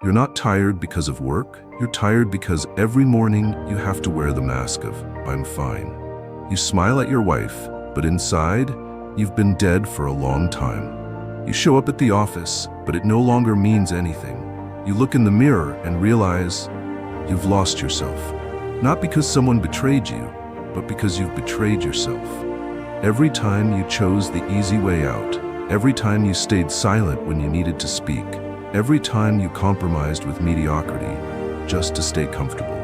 You're not tired because of work. You're tired because every morning you have to wear the mask of, "I'm fine." You smile at your wife, but inside, you've been dead for a long time. You show up at the office, but it no longer means anything. You look in the mirror and realize you've lost yourself. Not because someone betrayed you, but because you've betrayed yourself. Every time you chose the easy way out, every time you stayed silent when you needed to speak, every time you compromised with mediocrity just to stay comfortable.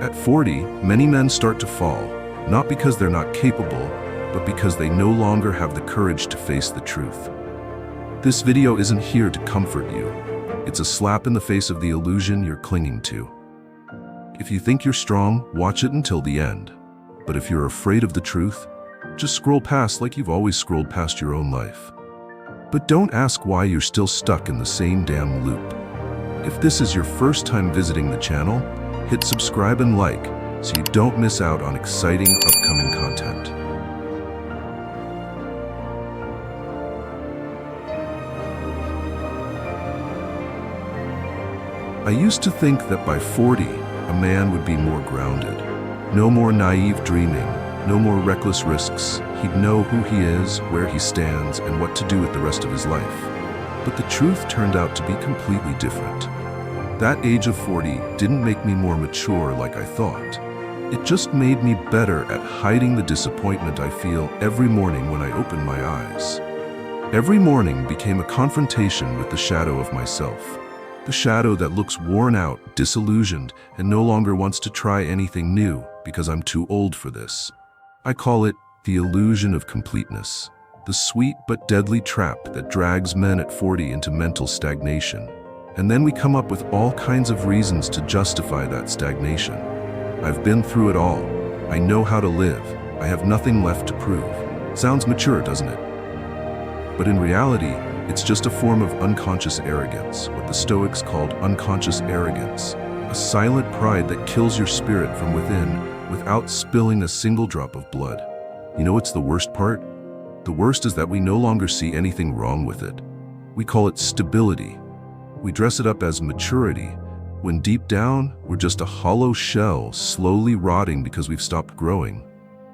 At 40, many men start to fall, not because they're not capable, but because they no longer have the courage to face the truth. This video isn't here to comfort you. It's a slap in the face of the illusion you're clinging to. If you think you're strong, watch it until the end. But if you're afraid of the truth, just scroll past like you've always scrolled past your own life. But don't ask why you're still stuck in the same damn loop. If this is your first time visiting the channel, hit subscribe and like so you don't miss out on exciting upcoming content. I used to think that by 40, a man would be more grounded. No more naive dreaming, no more reckless risks. He'd know who he is, where he stands, and what to do with the rest of his life. But the truth turned out to be completely different. That age of 40 didn't make me more mature like I thought. It just made me better at hiding the disappointment I feel every morning when I open my eyes. Every morning became a confrontation with the shadow of myself. The shadow that looks worn out, disillusioned, and no longer wants to try anything new because I'm too old for this. I call it the illusion of completeness, the sweet but deadly trap that drags men at 40 into mental stagnation. And then we come up with all kinds of reasons to justify that stagnation. I've been through it all. I know how to live. I have nothing left to prove. Sounds mature, doesn't it? But in reality, it's just a form of unconscious arrogance, what the Stoics called unconscious arrogance, a silent pride that kills your spirit from within without spilling a single drop of blood. You know what's the worst part? The worst is that we no longer see anything wrong with it. We call it stability. We dress it up as maturity, when deep down, we're just a hollow shell slowly rotting because we've stopped growing.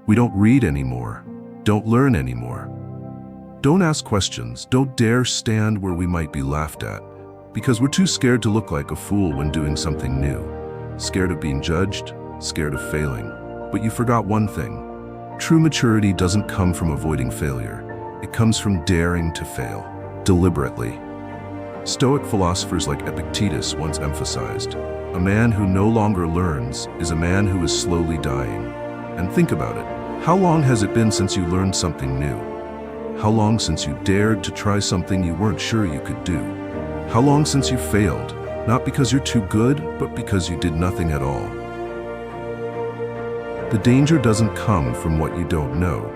We don't read anymore, don't learn anymore. Don't ask questions, don't dare stand where we might be laughed at, because we're too scared to look like a fool when doing something new. Scared of being judged, scared of failing. But you forgot one thing. True maturity doesn't come from avoiding failure. It comes from daring to fail, deliberately. Stoic philosophers like Epictetus once emphasized, a man who no longer learns is a man who is slowly dying. And think about it. How long has it been since you learned something new? How long since you dared to try something you weren't sure you could do? How long since you failed, not because you're too good, but because you did nothing at all? The danger doesn't come from what you don't know.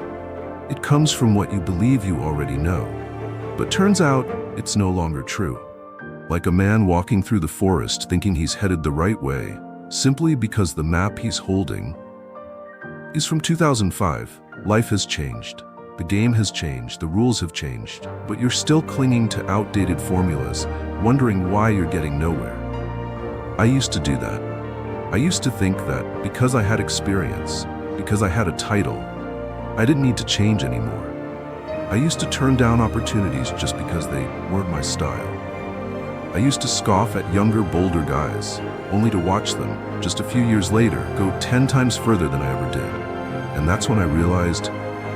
It comes from what you believe you already know. But turns out, it's no longer true. Like a man walking through the forest thinking he's headed the right way, simply because the map he's holding is from 2005. Life has changed. The game has changed, the rules have changed, but you're still clinging to outdated formulas, wondering why you're getting nowhere. I used to do that. I used to think that because I had experience, because I had a title, I didn't need to change anymore. I used to turn down opportunities just because they weren't my style. I used to scoff at younger, bolder guys, only to watch them, just a few years later, go 10 times further than I ever did. And that's when I realized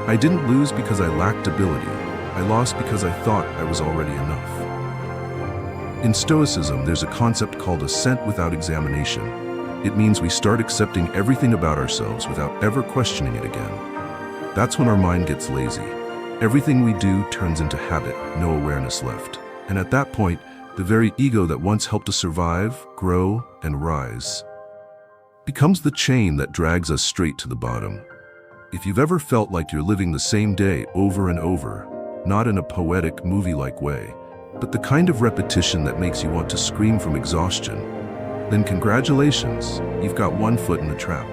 I didn't lose because I lacked ability. I lost because I thought I was already enough. In Stoicism, there's a concept called assent without examination. It means we start accepting everything about ourselves without ever questioning it again. That's when our mind gets lazy. Everything we do turns into habit, no awareness left. And at that point, the very ego that once helped us survive, grow, and rise becomes the chain that drags us straight to the bottom. If you've ever felt like you're living the same day over and over, not in a poetic, movie-like way, but the kind of repetition that makes you want to scream from exhaustion, then congratulations, you've got one foot in the trap.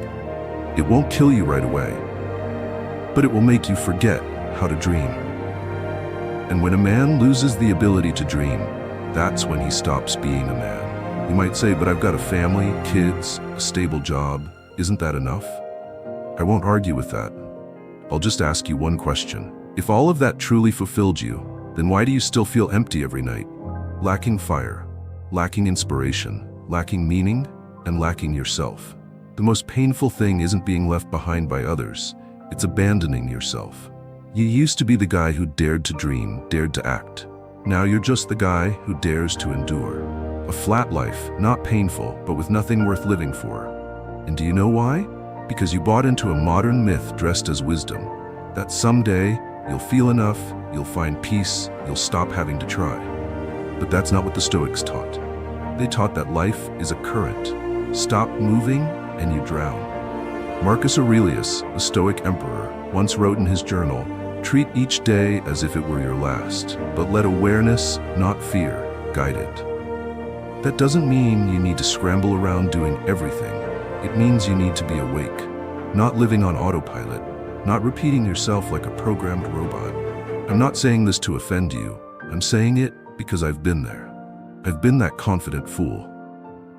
It won't kill you right away, but it will make you forget how to dream. And when a man loses the ability to dream, that's when he stops being a man. You might say, but I've got a family, kids, a stable job. Isn't that enough? I won't argue with that. I'll just ask you one question. If all of that truly fulfilled you, then why do you still feel empty every night? Lacking fire, lacking inspiration, lacking meaning, and lacking yourself. The most painful thing isn't being left behind by others, it's abandoning yourself. You used to be the guy who dared to dream, dared to act. Now you're just the guy who dares to endure. A flat life, not painful, but with nothing worth living for. And do you know why? Because you bought into a modern myth dressed as wisdom, that someday you'll feel enough, you'll find peace, you'll stop having to try. But that's not what the Stoics taught. They taught that life is a current. Stop moving and you drown. Marcus Aurelius, the Stoic emperor, once wrote in his journal, "Treat each day as if it were your last, but let awareness, not fear, guide it." That doesn't mean you need to scramble around doing everything. It means you need to be awake, not living on autopilot, not repeating yourself like a programmed robot. I'm not saying this to offend you. I'm saying it because I've been there. I've been that confident fool.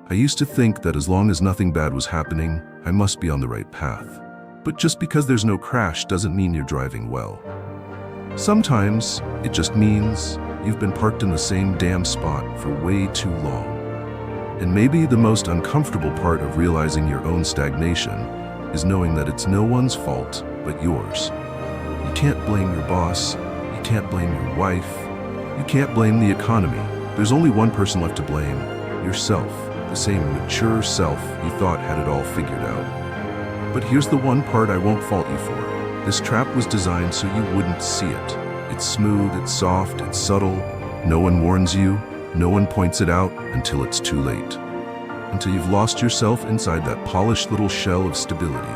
I used to think that as long as nothing bad was happening, I must be on the right path. But just because there's no crash doesn't mean you're driving well. Sometimes it just means you've been parked in the same damn spot for way too long. And maybe the most uncomfortable part of realizing your own stagnation is knowing that it's no one's fault but yours. You can't blame your boss, you can't blame your wife, you can't blame the economy. There's only one person left to blame, yourself, the same mature self you thought had it all figured out. But here's the one part I won't fault you for. This trap was designed so you wouldn't see it. It's smooth, it's soft, it's subtle. No one warns you, no one points it out until it's too late. Until you've lost yourself inside that polished little shell of stability.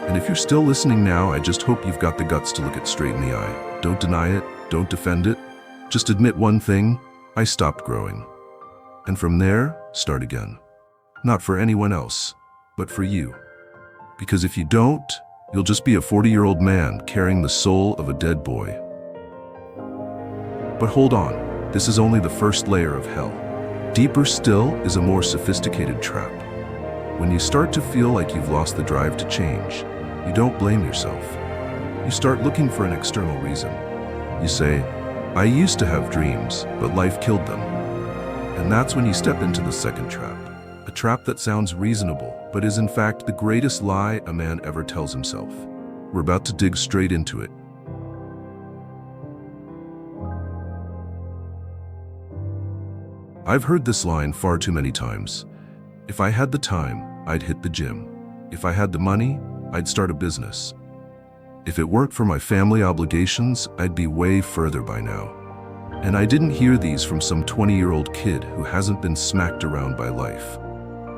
And if you're still listening now, I just hope you've got the guts to look it straight in the eye. Don't deny it, don't defend it. Just admit one thing, I stopped growing. And from there, start again. Not for anyone else, but for you. Because if you don't, you'll just be a 40-year-old man carrying the soul of a dead boy. But hold on, this is only the first layer of hell. Deeper still is a more sophisticated trap. When you start to feel like you've lost the drive to change, you don't blame yourself. You start looking for an external reason. You say, I used to have dreams, but life killed them. And that's when you step into the second trap. A trap that sounds reasonable, but is in fact the greatest lie a man ever tells himself. We're about to dig straight into it. I've heard this line far too many times. If I had the time, I'd hit the gym. If I had the money, I'd start a business. If it weren't for my family obligations, I'd be way further by now. And I didn't hear these from some 20-year-old kid who hasn't been smacked around by life.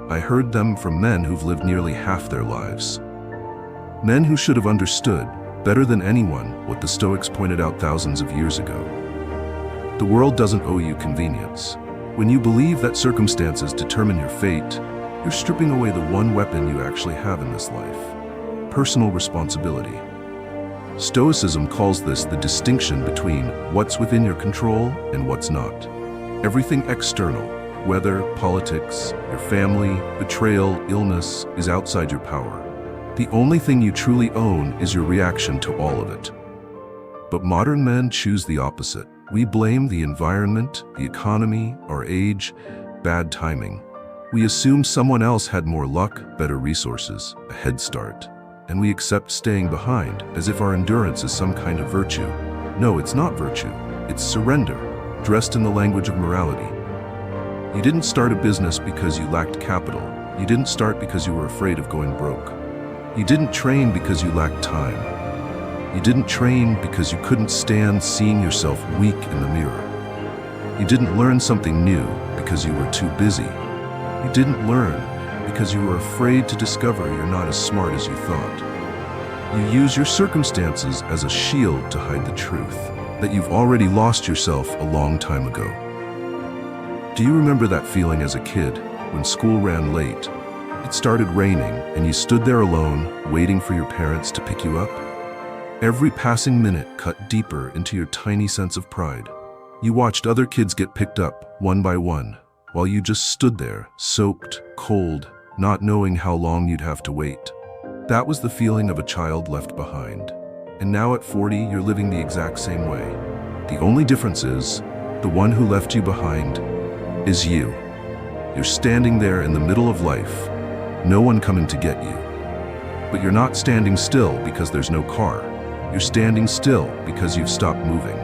I heard them from men who've lived nearly half their lives. Men who should have understood, better than anyone, what the Stoics pointed out thousands of years ago. The world doesn't owe you convenience. When you believe that circumstances determine your fate, you're stripping away the one weapon you actually have in this life: personal responsibility. Stoicism calls this the distinction between what's within your control and what's not. Everything external, weather, politics, your family, betrayal, illness, is outside your power. The only thing you truly own is your reaction to all of it. But modern men choose the opposite. We blame the environment, the economy, our age, bad timing. We assume someone else had more luck, better resources, a head start. And we accept staying behind as if our endurance is some kind of virtue. No, it's not virtue. It's surrender, dressed in the language of morality. You didn't start a business because you lacked capital. You didn't start because you were afraid of going broke. You didn't train because you lacked time. You didn't train because you couldn't stand seeing yourself weak in the mirror. You didn't learn something new because you were too busy. You didn't learn because you were afraid to discover you're not as smart as you thought. You use your circumstances as a shield to hide the truth, that you've already lost yourself a long time ago. Do you remember that feeling as a kid when school ran late? It started raining and you stood there alone, waiting for your parents to pick you up? Every passing minute cut deeper into your tiny sense of pride. You watched other kids get picked up, one by one, while you just stood there, soaked, cold, not knowing how long you'd have to wait. That was the feeling of a child left behind. And now at 40, you're living the exact same way. The only difference is, the one who left you behind is you. You're standing there in the middle of life, no one coming to get you. But you're not standing still because there's no car. You're standing still because you've stopped moving.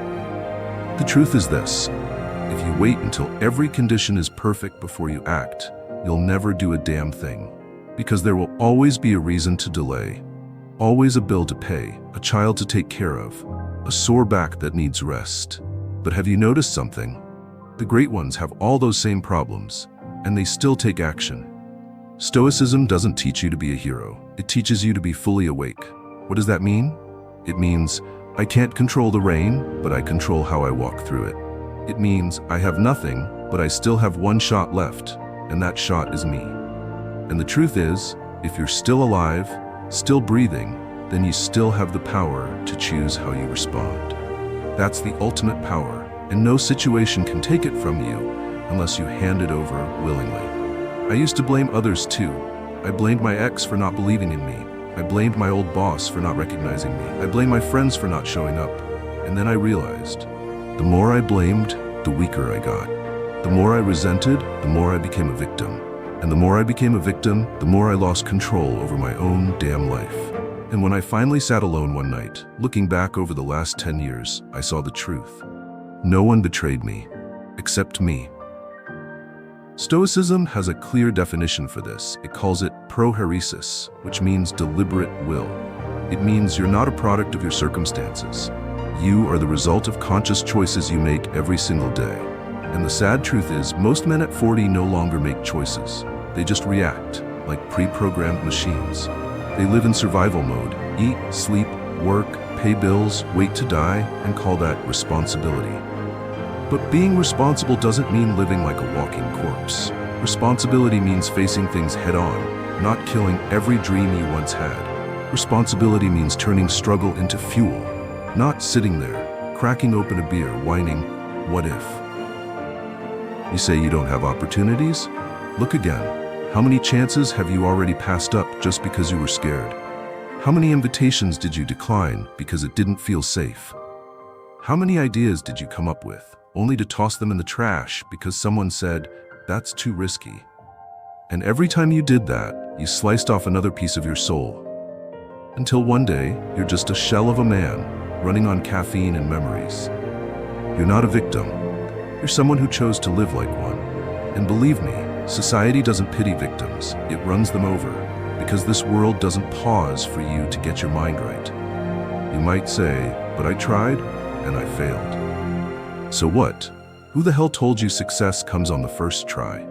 The truth is this: if you wait until every condition is perfect before you act, you'll never do a damn thing. Because there will always be a reason to delay, always a bill to pay, a child to take care of, a sore back that needs rest. But have you noticed something? The great ones have all those same problems, and they still take action. Stoicism doesn't teach you to be a hero. It teaches you to be fully awake. What does that mean? It means, I can't control the rain, but I control how I walk through it. It means I have nothing, but I still have one shot left, and that shot is me. And the truth is, if you're still alive, still breathing, then you still have the power to choose how you respond. That's the ultimate power, and no situation can take it from you unless you hand it over willingly. I used to blame others too. I blamed my ex for not believing in me. I blamed my old boss for not recognizing me. I blamed my friends for not showing up. And then I realized, the more I blamed, the weaker I got. The more I resented, the more I became a victim. And the more I became a victim, the more I lost control over my own damn life. And when I finally sat alone one night, looking back over the last 10 years, I saw the truth. No one betrayed me, except me. Stoicism has a clear definition for this. It calls it prohairesis, which means deliberate will. It means you're not a product of your circumstances. You are the result of conscious choices you make every single day. And the sad truth is, most men at 40 no longer make choices. They just react, like pre-programmed machines. They live in survival mode, eat, sleep, work, pay bills, wait to die, and call that responsibility. But being responsible doesn't mean living like a walking corpse. Responsibility means facing things head-on, not killing every dream you once had. Responsibility means turning struggle into fuel, not sitting there, cracking open a beer, whining, what if? You say you don't have opportunities? Look again. How many chances have you already passed up just because you were scared? How many invitations did you decline because it didn't feel safe? How many ideas did you come up with, only to toss them in the trash because someone said, that's too risky? And every time you did that, you sliced off another piece of your soul. Until one day, you're just a shell of a man, running on caffeine and memories. You're not a victim. You're someone who chose to live like one. And believe me, society doesn't pity victims, it runs them over, because this world doesn't pause for you to get your mind right. You might say, but I tried, and I failed. So what? Who the hell told you success comes on the first try?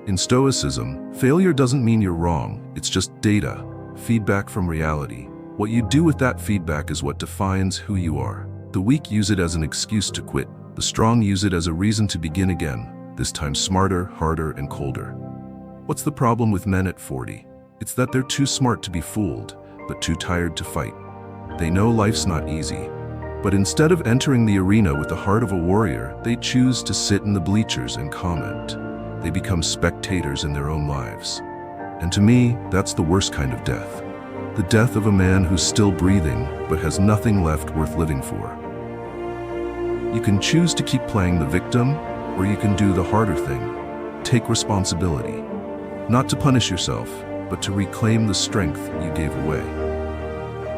In Stoicism, failure doesn't mean you're wrong, it's just data, feedback from reality. What you do with that feedback is what defines who you are. The weak use it as an excuse to quit. The strong use it as a reason to begin again, this time smarter, harder, and colder. What's the problem with men at 40? It's that they're too smart to be fooled, but too tired to fight. They know life's not easy. But instead of entering the arena with the heart of a warrior, they choose to sit in the bleachers and comment. They become spectators in their own lives. And to me, that's the worst kind of death. The death of a man who's still breathing, but has nothing left worth living for. You can choose to keep playing the victim, or you can do the harder thing. Take responsibility. Not to punish yourself, but to reclaim the strength you gave away.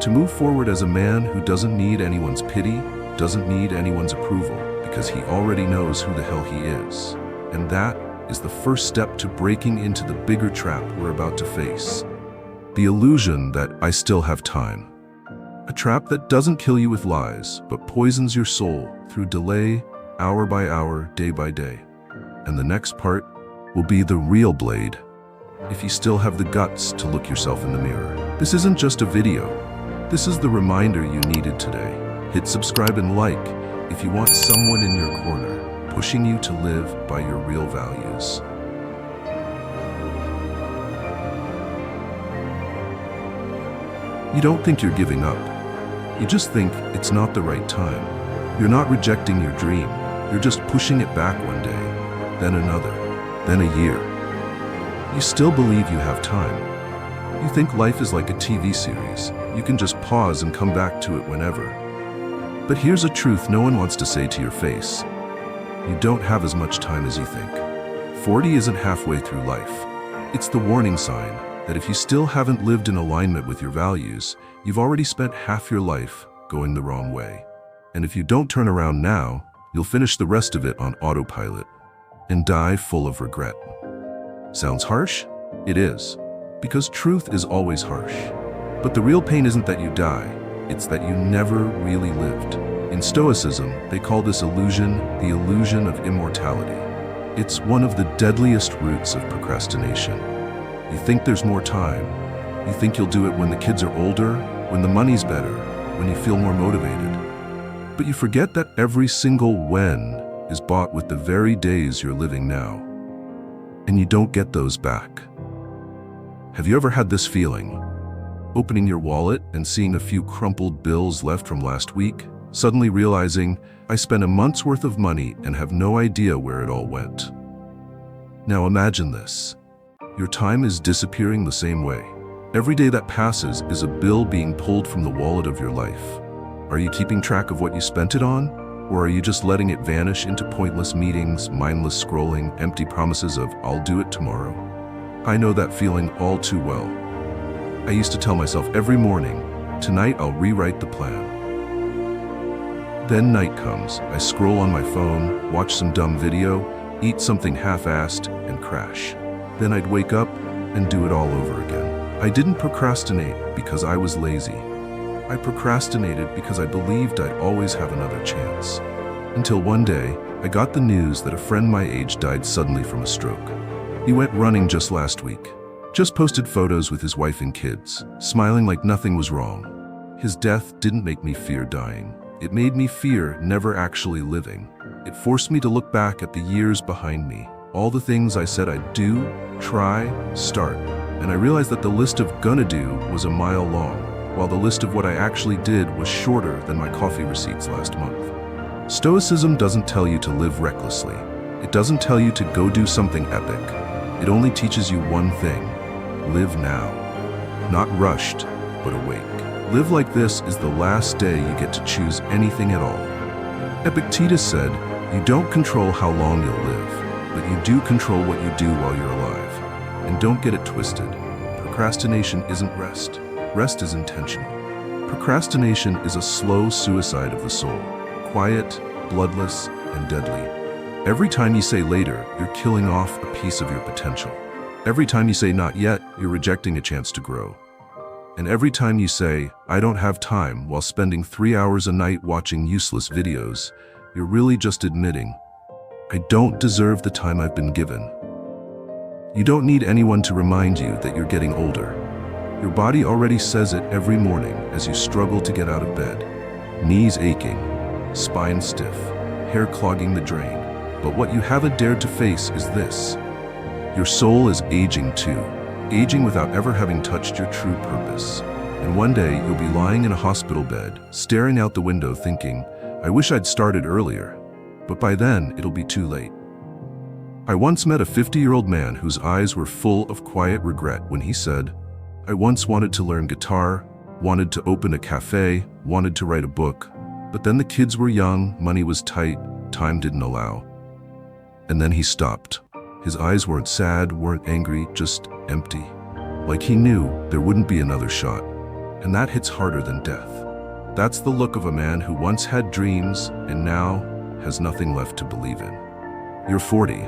To move forward as a man who doesn't need anyone's pity, doesn't need anyone's approval, because he already knows who the hell he is. And that is the first step to breaking into the bigger trap we're about to face. The illusion that I still have time. A trap that doesn't kill you with lies, but poisons your soul through delay, hour by hour, day by day. And the next part will be the real blade, if you still have the guts to look yourself in the mirror. This isn't just a video. This is the reminder you needed today. Hit subscribe and like if you want someone in your corner, pushing you to live by your real values. You don't think you're giving up. You just think it's not the right time. You're not rejecting your dream. You're just pushing it back one day, then another, then a year. You still believe you have time. You think life is like a TV series. You can just pause and come back to it whenever. But here's a truth no one wants to say to your face. You don't have as much time as you think. 40 isn't halfway through life. It's the warning sign that if you still haven't lived in alignment with your values, you've already spent half your life going the wrong way. And if you don't turn around now, you'll finish the rest of it on autopilot and die full of regret. Sounds harsh? It is, because truth is always harsh. But the real pain isn't that you die, it's that you never really lived. In Stoicism, they call this illusion the illusion of immortality. It's one of the deadliest roots of procrastination. You think there's more time. You think you'll do it when the kids are older, when the money's better, when you feel more motivated. But you forget that every single when is bought with the very days you're living now. And you don't get those back. Have you ever had this feeling? Opening your wallet and seeing a few crumpled bills left from last week, suddenly realizing, I spent a month's worth of money and have no idea where it all went. Now imagine this. Your time is disappearing the same way. Every day that passes is a bill being pulled from the wallet of your life. Are you keeping track of what you spent it on? Or are you just letting it vanish into pointless meetings, mindless scrolling, empty promises of, I'll do it tomorrow? I know that feeling all too well. I used to tell myself every morning, tonight I'll rewrite the plan. Then night comes, I scroll on my phone, watch some dumb video, eat something half-assed, and crash. Then I'd wake up and do it all over again. I didn't procrastinate because I was lazy. I procrastinated because I believed I'd always have another chance. Until one day, I got the news that a friend my age died suddenly from a stroke. He went running just last week. Just posted photos with his wife and kids, smiling like nothing was wrong. His death didn't make me fear dying. It made me fear never actually living. It forced me to look back at the years behind me, all the things I said I'd do, try, start, and I realized that the list of gonna do was a mile long, while the list of what I actually did was shorter than my coffee receipts last month. Stoicism doesn't tell you to live recklessly. It doesn't tell you to go do something epic. It only teaches you one thing: live now. Not rushed, but awake. Live like this is the last day you get to choose anything at all. Epictetus said, you don't control how long you'll live, but you do control what you do while you're alive. And don't get it twisted. Procrastination isn't rest. Rest is intentional. Procrastination is a slow suicide of the soul. Quiet, bloodless, and deadly. Every time you say later, you're killing off a piece of your potential. Every time you say not yet, you're rejecting a chance to grow. And every time you say, I don't have time, while spending 3 hours a night watching useless videos, you're really just admitting, I don't deserve the time I've been given. You don't need anyone to remind you that you're getting older. Your body already says it every morning as you struggle to get out of bed. Knees aching, spine stiff, hair clogging the drain. But what you haven't dared to face is this. Your soul is aging too. Aging without ever having touched your true purpose. And one day you'll be lying in a hospital bed, staring out the window thinking, I wish I'd started earlier. But by then, it'll be too late. I once met a 50-year-old man whose eyes were full of quiet regret when he said, I once wanted to learn guitar, wanted to open a cafe, wanted to write a book, but then the kids were young, money was tight, time didn't allow. And then he stopped. His eyes weren't sad, weren't angry, just empty. Like he knew there wouldn't be another shot. And that hits harder than death. That's the look of a man who once had dreams and now has nothing left to believe in. You're 40.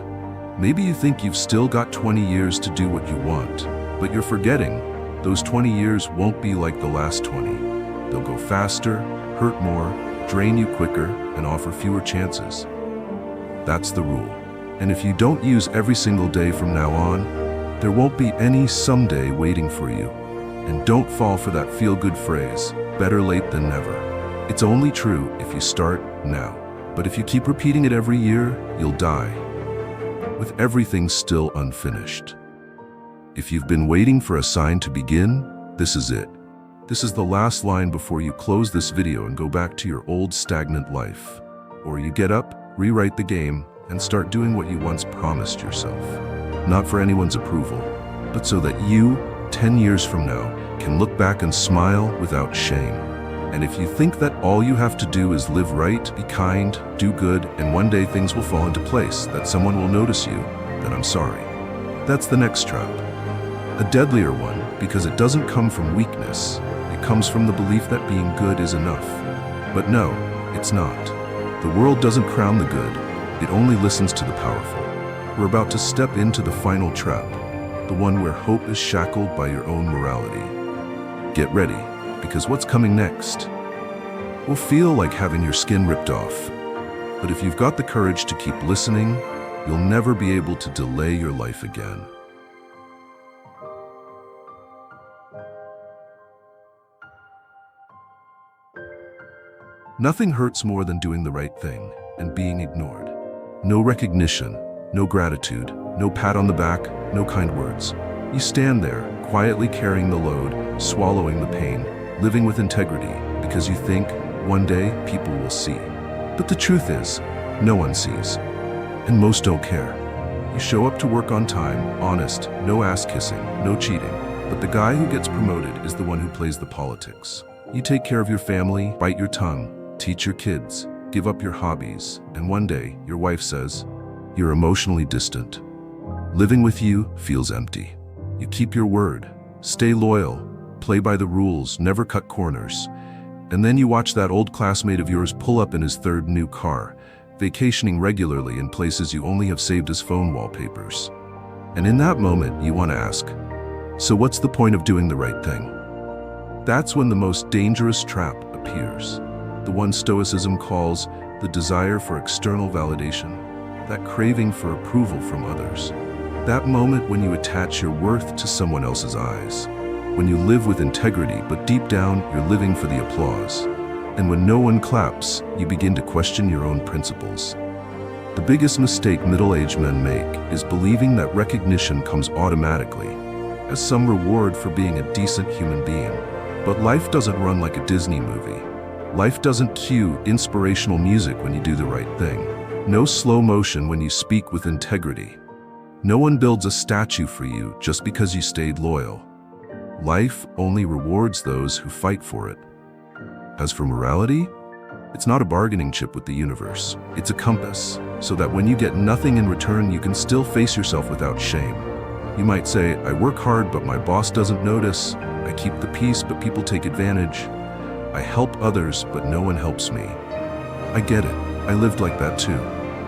Maybe you think you've still got 20 years to do what you want, but you're forgetting those 20 years won't be like the last 20. They'll go faster, hurt more, drain you quicker, and offer fewer chances. That's the rule. And if you don't use every single day from now on, there won't be any someday waiting for you. And don't fall for that feel-good phrase, better late than never. It's only true if you start now. But if you keep repeating it every year, you'll die, with everything still unfinished. If you've been waiting for a sign to begin, this is it. This is the last line before you close this video and go back to your old stagnant life. Or you get up, rewrite the game, and start doing what you once promised yourself. Not for anyone's approval, but so that you, 10 years from now, can look back and smile without shame. And if you think that all you have to do is live right, be kind, do good, and one day things will fall into place, that someone will notice you, then I'm sorry. That's the next trap. A deadlier one, because it doesn't come from weakness. It comes from the belief that being good is enough. But no, it's not. The world doesn't crown the good. It only listens to the powerful. We're about to step into the final trap, the one where hope is shackled by your own morality. Get ready, because what's coming next will feel like having your skin ripped off. But if you've got the courage to keep listening, you'll never be able to delay your life again. Nothing hurts more than doing the right thing and being ignored. No recognition, no gratitude, no pat on the back, no kind words. You stand there, quietly carrying the load, swallowing the pain, living with integrity, because you think, one day, people will see. But the truth is, no one sees. And most don't care. You show up to work on time, honest, no ass kissing, no cheating. But the guy who gets promoted is the one who plays the politics. You take care of your family, bite your tongue, teach your kids, give up your hobbies, and one day, your wife says, you're emotionally distant. Living with you feels empty. You keep your word, stay loyal, play by the rules, never cut corners. And then you watch that old classmate of yours pull up in his third new car, vacationing regularly in places you only have saved as phone wallpapers. And in that moment, you want to ask, so what's the point of doing the right thing? That's when the most dangerous trap appears. The one Stoicism calls the desire for external validation, that craving for approval from others. That moment when you attach your worth to someone else's eyes. When you live with integrity, but deep down, you're living for the applause. And when no one claps, you begin to question your own principles. The biggest mistake middle-aged men make is believing that recognition comes automatically, as some reward for being a decent human being. But life doesn't run like a Disney movie. Life doesn't cue inspirational music when you do the right thing. No slow motion when you speak with integrity. No one builds a statue for you just because you stayed loyal. Life only rewards those who fight for it. As for morality, it's not a bargaining chip with the universe. It's a compass, so that when you get nothing in return, you can still face yourself without shame. You might say, I work hard, but my boss doesn't notice. I keep the peace, but people take advantage. I help others, but no one helps me. I get it. I lived like that too.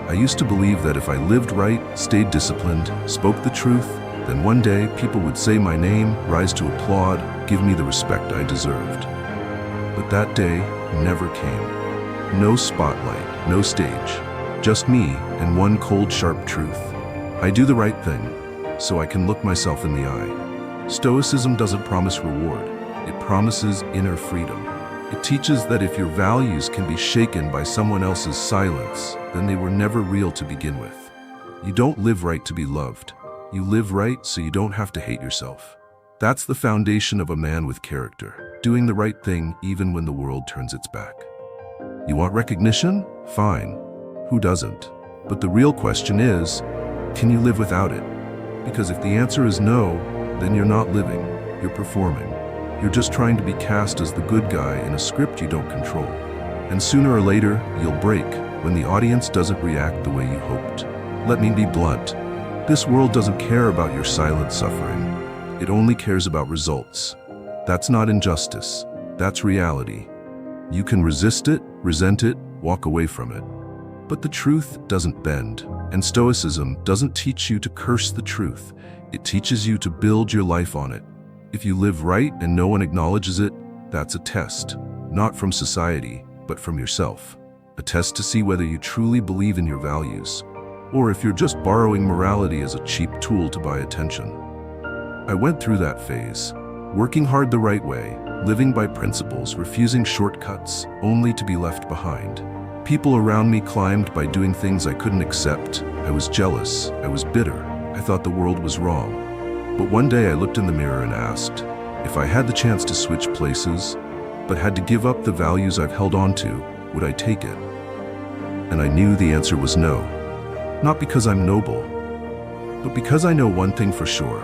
I used to believe that if I lived right, stayed disciplined, spoke the truth, then one day people would say my name, rise to applaud, give me the respect I deserved. But that day never came. No spotlight, no stage, just me and one cold, sharp truth. I do the right thing, so I can look myself in the eye. Stoicism doesn't promise reward. It promises inner freedom. It teaches that if your values can be shaken by someone else's silence, then they were never real to begin with. You don't live right to be loved. You live right so you don't have to hate yourself. That's the foundation of a man with character, doing the right thing even when the world turns its back. You want recognition? Fine. Who doesn't? But the real question is, can you live without it? Because if the answer is no, then you're not living, you're performing. You're just trying to be cast as the good guy in a script you don't control. And sooner or later, you'll break when the audience doesn't react the way you hoped. Let me be blunt. This world doesn't care about your silent suffering. It only cares about results. That's not injustice. That's reality. You can resist it, resent it, walk away from it. But the truth doesn't bend. And Stoicism doesn't teach you to curse the truth. It teaches you to build your life on it. If you live right and no one acknowledges it, that's a test, not from society, but from yourself. A test to see whether you truly believe in your values, or if you're just borrowing morality as a cheap tool to buy attention. I went through that phase, working hard the right way, living by principles, refusing shortcuts, only to be left behind. People around me climbed by doing things I couldn't accept. I was jealous, I was bitter, I thought the world was wrong. But one day I looked in the mirror and asked, if I had the chance to switch places, but had to give up the values I've held on to, would I take it? and I knew the answer was no. Not because I'm noble, but because I know one thing for sure.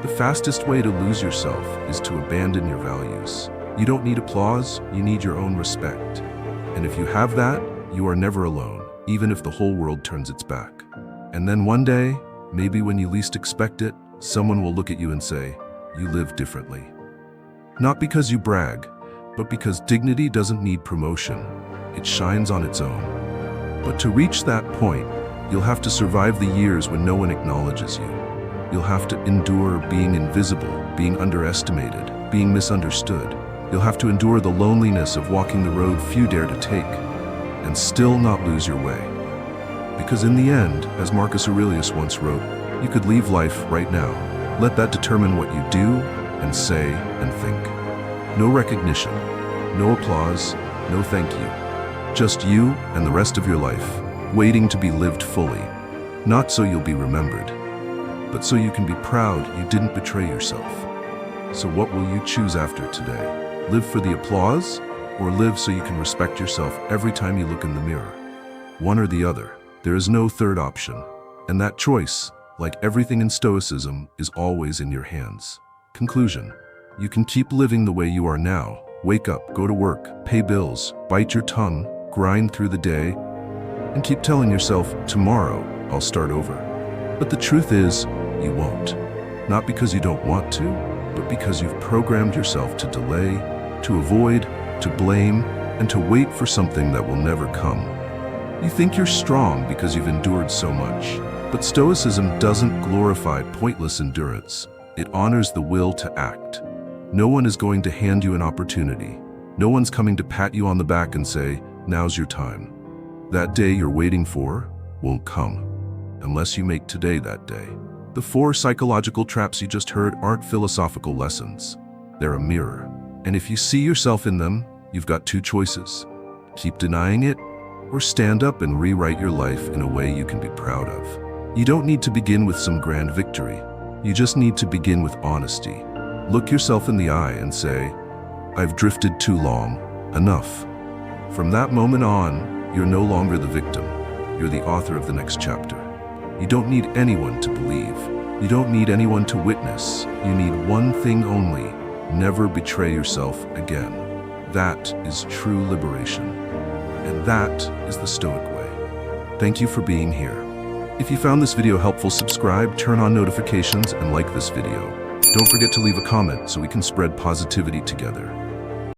The fastest way to lose yourself is to abandon your values. You don't need applause, you need your own respect. And if you have that, you are never alone, even if the whole world turns its back. And then one day, maybe when you least expect it, someone will look at you and say, "You live differently." Not because you brag, but because dignity doesn't need promotion. It shines on its own. But to reach that point, you'll have to survive the years when no one acknowledges you. You'll have to endure being invisible, being underestimated, being misunderstood. You'll have to endure the loneliness of walking the road few dare to take, and still not lose your way. Because in the end, as Marcus Aurelius once wrote, you could leave life right now. Let that determine what you do and say and think. No recognition, no applause, no thank you. Just you and the rest of your life, waiting to be lived fully. Not so you'll be remembered, but so you can be proud you didn't betray yourself. So what will you choose after today? Live for the applause, or live so you can respect yourself every time you look in the mirror? One or the other. There is no third option. And that choice, like everything in Stoicism, is always in your hands. Conclusion. You can keep living the way you are now. Wake up, go to work, pay bills, bite your tongue, grind through the day, and keep telling yourself, tomorrow, I'll start over. But the truth is, you won't. Not because you don't want to, but because you've programmed yourself to delay, to avoid, to blame, and to wait for something that will never come. You think you're strong because you've endured so much. But Stoicism doesn't glorify pointless endurance. It honors the will to act. No one is going to hand you an opportunity. No one's coming to pat you on the back and say, now's your time. That day you're waiting for won't come, unless you make today that day. The 4 psychological traps you just heard aren't philosophical lessons. They're a mirror. And if you see yourself in them, you've got 2 choices. Keep denying it, or stand up and rewrite your life in a way you can be proud of. You don't need to begin with some grand victory. You just need to begin with honesty. Look yourself in the eye and say, I've drifted too long, enough. From that moment on, you're no longer the victim. You're the author of the next chapter. You don't need anyone to believe. You don't need anyone to witness. You need one thing only: never betray yourself again. That is true liberation. And that is the Stoic way. Thank you for being here. If you found this video helpful, subscribe, turn on notifications, and like this video. Don't forget to leave a comment so we can spread positivity together.